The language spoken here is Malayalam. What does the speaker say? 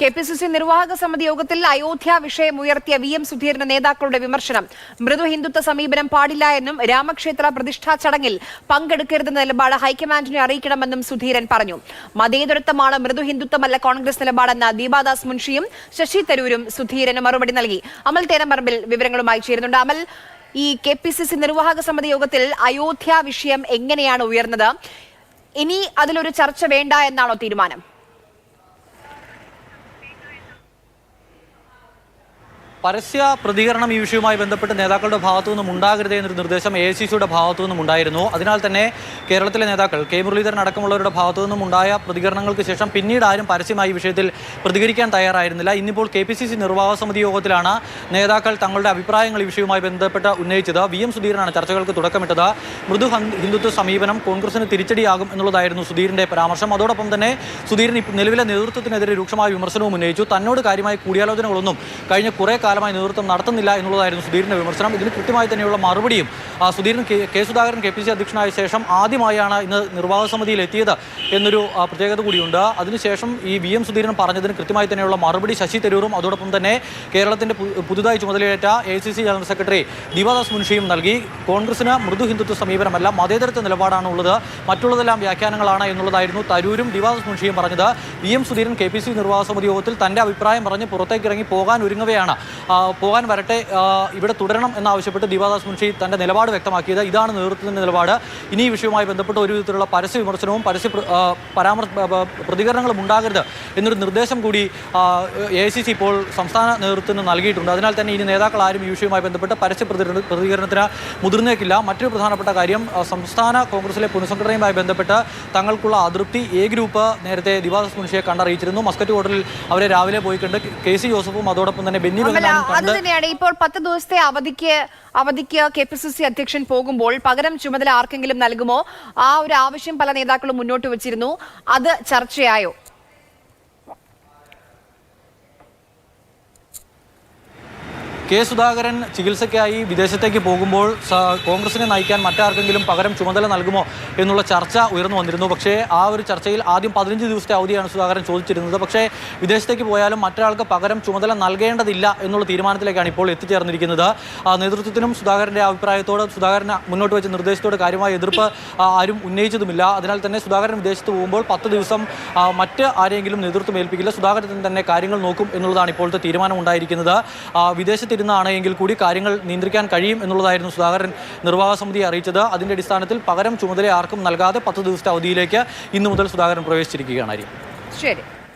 കെപിസിസി നിർവാഹക സമിതി യോഗത്തിൽ അയോധ്യ വിഷയം ഉയർത്തിയ വി.എം. സുധീരന്റെ നേതാക്കളുടെ വിമർശനം. മൃദു ഹിന്ദുത്വ സമീപനം പാടില്ല എന്നും രാമക്ഷേത്ര പ്രതിഷ്ഠാ ചടങ്ങിൽ പങ്കെടുക്കരുതെന്ന നിലപാട് ഹൈക്കമാൻഡിനെ അറിയിക്കണമെന്നും സുധീരൻ പറഞ്ഞു. മതേതരത്വമാണ് മൃദു ഹിന്ദുത്വമല്ല കോൺഗ്രസ് നിലപാടെന്ന ദീപാദാസ് മുൻഷിയും ശശി തരൂരും സുധീരന് മറുപടി നൽകി. അമൽ തേരമ്പറമ്പിൽ വിവരങ്ങളുമായി ചേരുന്നുണ്ട്. അമൽ, ഈ കെപിസിസി നിർവാഹക സമിതി യോഗത്തിൽ അയോധ്യ വിഷയം എങ്ങനെയാണ് ഉയർന്നത്? ഇനി അതിലൊരു ചർച്ച വേണ്ട എന്നാണോ തീരുമാനം? പരസ്യ പ്രതികരണം ഈ വിഷയവുമായി ബന്ധപ്പെട്ട് നേതാക്കളുടെ ഭാഗത്തു നിന്നും ഉണ്ടാകരുത് എന്നൊരു നിർദ്ദേശം AICCയുടെ ഭാഗത്തു നിന്നും ഉണ്ടായിരുന്നു. അതിനാൽ തന്നെ കേരളത്തിലെ നേതാക്കൾ കെ മുരളീധരൻ അടക്കമുള്ളവരുടെ ഭാഗത്തു നിന്നും ഉണ്ടായ പ്രതികരണങ്ങൾക്ക് ശേഷം പിന്നീട് ആരും പരസ്യമായി ഈ വിഷയത്തിൽ പ്രതികരിക്കാൻ തയ്യാറായിരുന്നില്ല. ഇന്നിപ്പോൾ KPCC നിർവാഹക സമിതി യോഗത്തിലാണ് നേതാക്കൾ തങ്ങളുടെ അഭിപ്രായങ്ങൾ ഈ വിഷയവുമായി ബന്ധപ്പെട്ട് ഉന്നയിച്ചത്. വി.എം. സുധീരനാണ് ചർച്ചകൾക്ക് തുടക്കമിട്ടത്. മൃദു ഹിന്ദുത്വ സമീപനം കോൺഗ്രസിന് തിരിച്ചടിയാകും എന്നുള്ളതായിരുന്നു സുധീരന്റെ പരാമർശം. അതോടൊപ്പം തന്നെ സുധീരൻ നിലവിലെ നേതൃത്വത്തിനെതിരെ രൂക്ഷമായ വിമർശനവും ഉന്നയിച്ചു. തന്നോട് കാര്യമായ കൂടിയാലോചനകളൊന്നും കഴിഞ്ഞ കുറേ കാലമായി നേതൃത്വം നടത്തുന്നില്ല എന്നുള്ളതായിരുന്നു സുധീരന്റെ വിമർശനം. ഇതിന് കൃത്യമായി തന്നെയുള്ള മറുപടിയും സുധീരൻ കെ സുധാകരൻ KPCC അധ്യക്ഷനായ ശേഷം ആദ്യമായാണ് ഇന്ന് നിർവാഹക സമിതിയിൽ എത്തിയത് എന്നൊരു പ്രത്യേകത കൂടിയുണ്ട്. അതിനുശേഷം ഈ വി.എം. സുധീരൻ പറഞ്ഞതിന് കൃത്യമായി തന്നെയുള്ള മറുപടി ശശി തരൂറും അതോടൊപ്പം തന്നെ കേരളത്തിന്റെ പുതുതായി ചുമതലയേറ്റ AICC ജനറൽ സെക്രട്ടറി ദീപാദാസ് മുൻഷിയും നൽകി. കോൺഗ്രസിന് മൃദു ഹിന്ദുത്വ സമീപനമല്ല, മതേതരത്വ നിലപാടാണ് ഉള്ളത്, മറ്റുള്ളതെല്ലാം വ്യാഖ്യാനങ്ങളാണ് എന്നുള്ളതായിരുന്നു തരൂരും ദീപാദാസ് മുൻഷിയും പറഞ്ഞത്. വി.എം. സുധീരൻ KPCC നിർവാഹക സമിതി യോഗത്തിൽ തന്റെ അഭിപ്രായം പറഞ്ഞ് പുറത്തേക്ക് ഇറങ്ങി പോകാൻ ഒരുങ്ങവെയാണ് പോകാൻ വരട്ടെ, ഇവിടെ തുടരണം എന്നാവശ്യപ്പെട്ട് ദീപാദാസ് മുൻഷി തന്റെ നിലപാട് വ്യക്തമാക്കിയത്. ഇതാണ് നേതൃത്വത്തിന്റെ നിലപാട്. ഇനി ഈ വിഷയവുമായി ബന്ധപ്പെട്ട് ഒരു വിധത്തിലുള്ള പരസ്യ വിമർശനവും പ്രതികരണങ്ങളും ഉണ്ടാകരുത് എന്നൊരു നിർദ്ദേശം കൂടി AICC ഇപ്പോൾ സംസ്ഥാന നേതൃത്വത്തിന് നൽകിയിട്ടുണ്ട്. അതിനാൽ തന്നെ ഇനി നേതാക്കൾ ആരും ഈ വിഷയവുമായി ബന്ധപ്പെട്ട് പരസ്യ പ്രതികരണത്തിന് മുതിർന്നേക്കില്ല. മറ്റൊരു പ്രധാനപ്പെട്ട കാര്യം, സംസ്ഥാന കോൺഗ്രസിലെ പുനഃസംഘടനയുമായി ബന്ധപ്പെട്ട് തങ്ങൾക്കുള്ള അതൃപ്തി ഗ്രൂപ്പ് നേരത്തെ ദീപാദാസ് മുൻഷിയെ കണ്ടറിയിച്ചിരുന്നു. മസ്കറ്റ് ഹോട്ടലിൽ അവരെ രാവിലെ പോയി കണ്ട് KC ജോസഫും അതോടൊപ്പം തന്നെ ബെന്നി അത് തന്നെയാണ്. ഇപ്പോൾ 10 ദിവസത്തെ അവധിക്ക് KPCC അധ്യക്ഷൻ പോകുമ്പോൾ പകരം ചുമതല ആർക്കെങ്കിലും നൽകുമോ? ആ ഒരു ആവശ്യം പല നേതാക്കളും മുന്നോട്ട് വെച്ചിരുന്നു. അത് ചർച്ചയായോ? കെ സുധാകരൻ ചികിത്സയ്ക്കായി വിദേശത്തേക്ക് പോകുമ്പോൾ കോൺഗ്രസിനെ നയിക്കാൻ മറ്റാർക്കെങ്കിലും പകരം ചുമതല നൽകുമോ എന്നുള്ള ചർച്ച ഉയർന്നു വന്നിരുന്നു. പക്ഷേ ആ ഒരു ചർച്ചയിൽ ആദ്യം 15 ദിവസത്തെ അവധിയാണ് സുധാകരൻ ചോദിച്ചിരുന്നത്. പക്ഷേ വിദേശത്തേക്ക് പോയാലും മറ്റൊരാൾക്ക് പകരം ചുമതല നൽകേണ്ടതില്ല എന്നുള്ള തീരുമാനത്തിലേക്കാണ് ഇപ്പോൾ എത്തിച്ചേർന്നിരിക്കുന്നത്. നേതൃത്വത്തിനും സുധാകരൻ്റെ അഭിപ്രായത്തോട്, സുധാകരൻ മുന്നോട്ട് വെച്ച നിർദ്ദേശത്തോട് കാര്യമായ എതിർപ്പ് ആരും ഉന്നയിച്ചതുമില്ല. അതിനാൽ തന്നെ സുധാകരൻ വിദേശത്ത് പോകുമ്പോൾ 10 ദിവസം മറ്റ് ആരെങ്കിലും നേതൃത്വം ഏൽപ്പിക്കില്ല, സുധാകരൻ തന്നെ കാര്യങ്ങൾ നോക്കും എന്നുള്ളതാണ് ഇപ്പോഴത്തെ തീരുമാനം ഉണ്ടായിരിക്കുന്നത്. വിദേശത്ത് ാണെങ്കിൽ കൂടി കാര്യങ്ങൾ നിയന്ത്രിക്കാൻ കഴിയും എന്നുള്ളതായിരുന്നു സുധാകരൻ നിർവാഹക സമിതിയെ അറിയിച്ചത്. അതിന്റെ അടിസ്ഥാനത്തിൽ പകരം ചുമതല ആർക്കും നൽകാതെ 10 ദിവസത്തെ അവധിയിലേക്ക് ഇന്നു മുതൽ സുധാകരൻ പ്രവേശിച്ചിരിക്കുകയാണ്. ശരി.